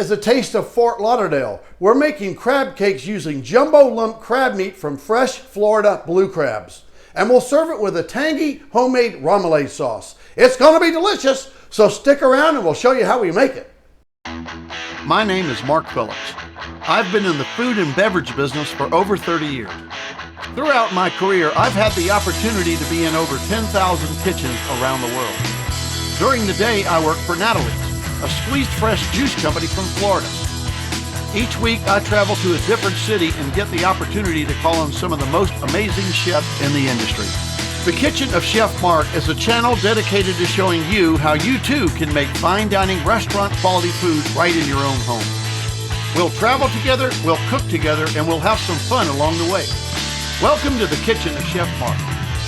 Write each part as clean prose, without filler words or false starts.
Is a taste of Fort Lauderdale. We're making crab cakes using jumbo lump crab meat from fresh Florida blue crabs. And we'll serve it with a tangy homemade Remoulade sauce. It's gonna be delicious, so stick around and we'll show you how we make it. My name is Mark Phillips. I've been in the food and beverage business for over 30 years. Throughout my career, I've had the opportunity to be in over 10,000 kitchens around the world. During the day, I work for Natalie's, a squeezed fresh juice company from Florida. Each week I travel to a different city and get the opportunity to call on some of the most amazing chefs in the industry. The Kitchen of Chef Mark is a channel dedicated to showing you how you too can make fine dining restaurant quality food right in your own home. We'll travel together, we'll cook together, and we'll have some fun along the way. Welcome to the Kitchen of Chef Mark.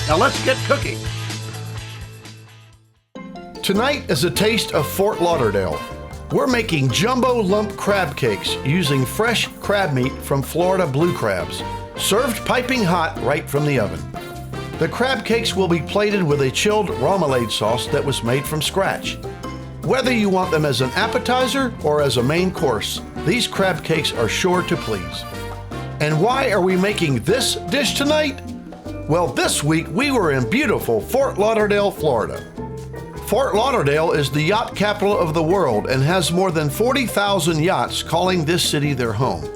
Now let's get cooking. Tonight is a taste of Fort Lauderdale. We're making jumbo lump crab cakes using fresh crab meat from Florida blue crabs, served piping hot right from the oven. The crab cakes will be plated with a chilled Remoulade sauce that was made from scratch. Whether you want them as an appetizer or as a main course, these crab cakes are sure to please. And why are we making this dish tonight? Well, this week we were in beautiful Fort Lauderdale, Florida. Fort Lauderdale is the yacht capital of the world and has more than 40,000 yachts calling this city their home.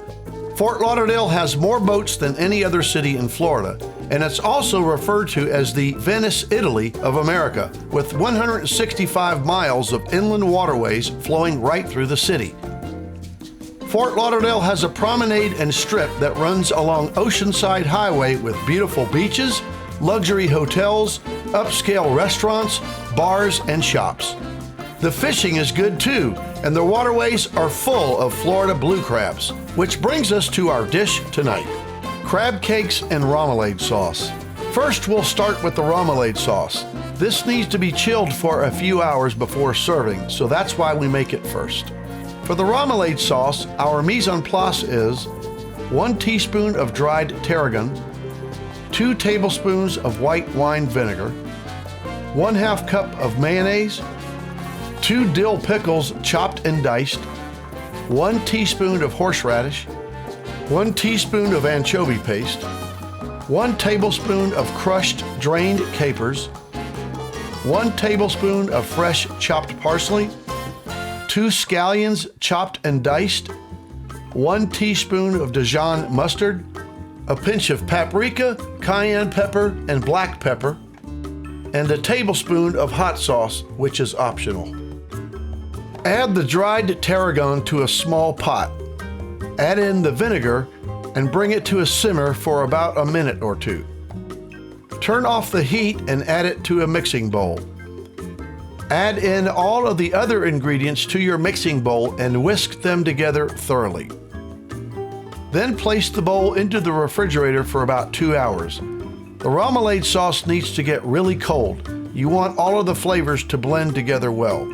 Fort Lauderdale has more boats than any other city in Florida, and it's also referred to as the Venice Italy of America, with 165 miles of inland waterways flowing right through the city. Fort Lauderdale has a promenade and strip that runs along Oceanside Highway with beautiful beaches, luxury hotels, upscale restaurants, bars, and shops. The fishing is good too, and the waterways are full of Florida blue crabs, which brings us to our dish tonight: crab cakes and Remoulade sauce. First, we'll start with the Remoulade sauce. This needs to be chilled for a few hours before serving, so that's why we make it first. For the Remoulade sauce, our mise en place is 1 teaspoon of dried tarragon, 2 tablespoons of white wine vinegar, 1/2 cup of mayonnaise, 2 dill pickles chopped and diced, 1 teaspoon of horseradish, 1 teaspoon of anchovy paste, 1 tablespoon of crushed drained capers, 1 tablespoon of fresh chopped parsley, 2 scallions chopped and diced, 1 teaspoon of Dijon mustard, a pinch of paprika, cayenne pepper, and black pepper, and a tablespoon of hot sauce, which is optional. Add the dried tarragon to a small pot. Add in the vinegar and bring it to a simmer for about a minute or two. Turn off the heat and add it to a mixing bowl. Add in all of the other ingredients to your mixing bowl and whisk them together thoroughly. Then place the bowl into the refrigerator for about 2 hours. The Remoulade sauce needs to get really cold. You want all of the flavors to blend together well.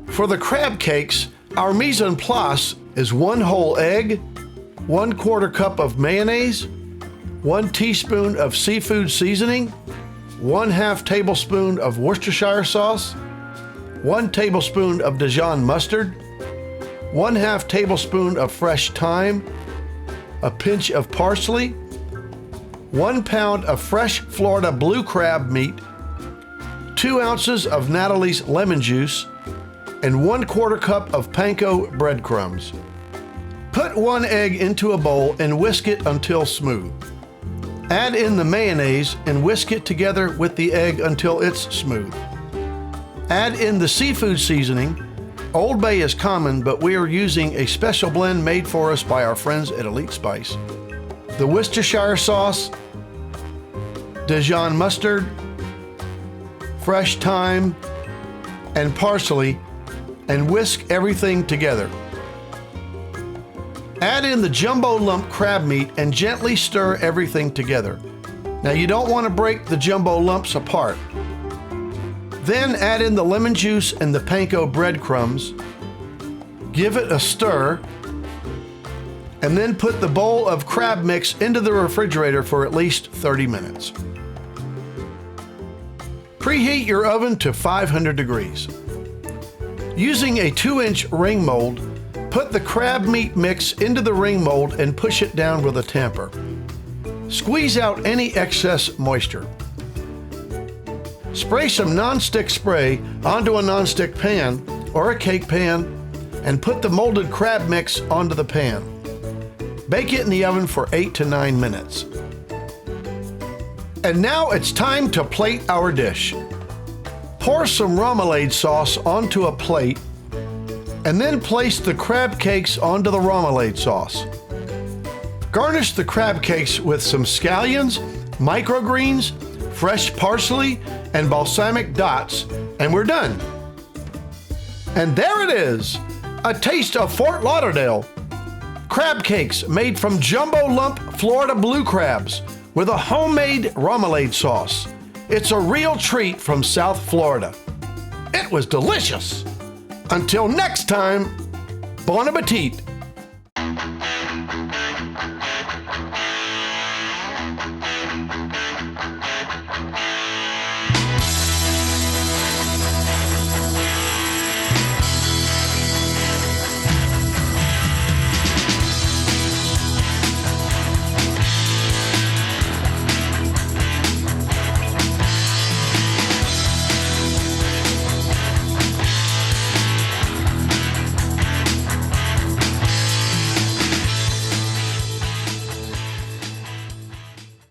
For the crab cakes, our mise en place is 1 whole egg, 1/4 cup of mayonnaise, 1 teaspoon of seafood seasoning, 1/2 tablespoon of Worcestershire sauce, 1 tablespoon of Dijon mustard, 1/2 tablespoon of fresh thyme, a pinch of parsley, 1 pound of fresh Florida blue crab meat, 2 ounces of Natalie's lemon juice, and 1/4 cup of panko breadcrumbs. Put 1 egg into a bowl and whisk it until smooth. Add in the mayonnaise and whisk it together with the egg until it's smooth. Add in the seafood seasoning. Old Bay is common, but we are using a special blend made for us by our friends at Elite Spice. The Worcestershire sauce, Dijon mustard, fresh thyme, and parsley, and whisk everything together. Add in the jumbo lump crab meat and gently stir everything together. Now you don't want to break the jumbo lumps apart. Then add in the lemon juice and the panko breadcrumbs. Give it a stir, and then put the bowl of crab mix into the refrigerator for at least 30 minutes. Preheat your oven to 500 degrees. Using a 2-inch ring mold, Put the crab meat mix into the ring mold and push it down with a tamper. Squeeze out any excess moisture. Spray some non-stick spray onto a non-stick pan or a cake pan and put the molded crab mix onto the pan. Bake it in the oven for 8 to 9 minutes. And now it's time to plate our dish. Pour some remoulade sauce onto a plate and then place the crab cakes onto the remoulade sauce. Garnish the crab cakes with some scallions, microgreens, fresh parsley, and balsamic dots, and we're done. And there it is, a taste of Fort Lauderdale. Crab cakes made from jumbo lump Florida blue crabs with a homemade remoulade sauce. It's a real treat from South Florida. It was delicious. Until next time, bon appetit.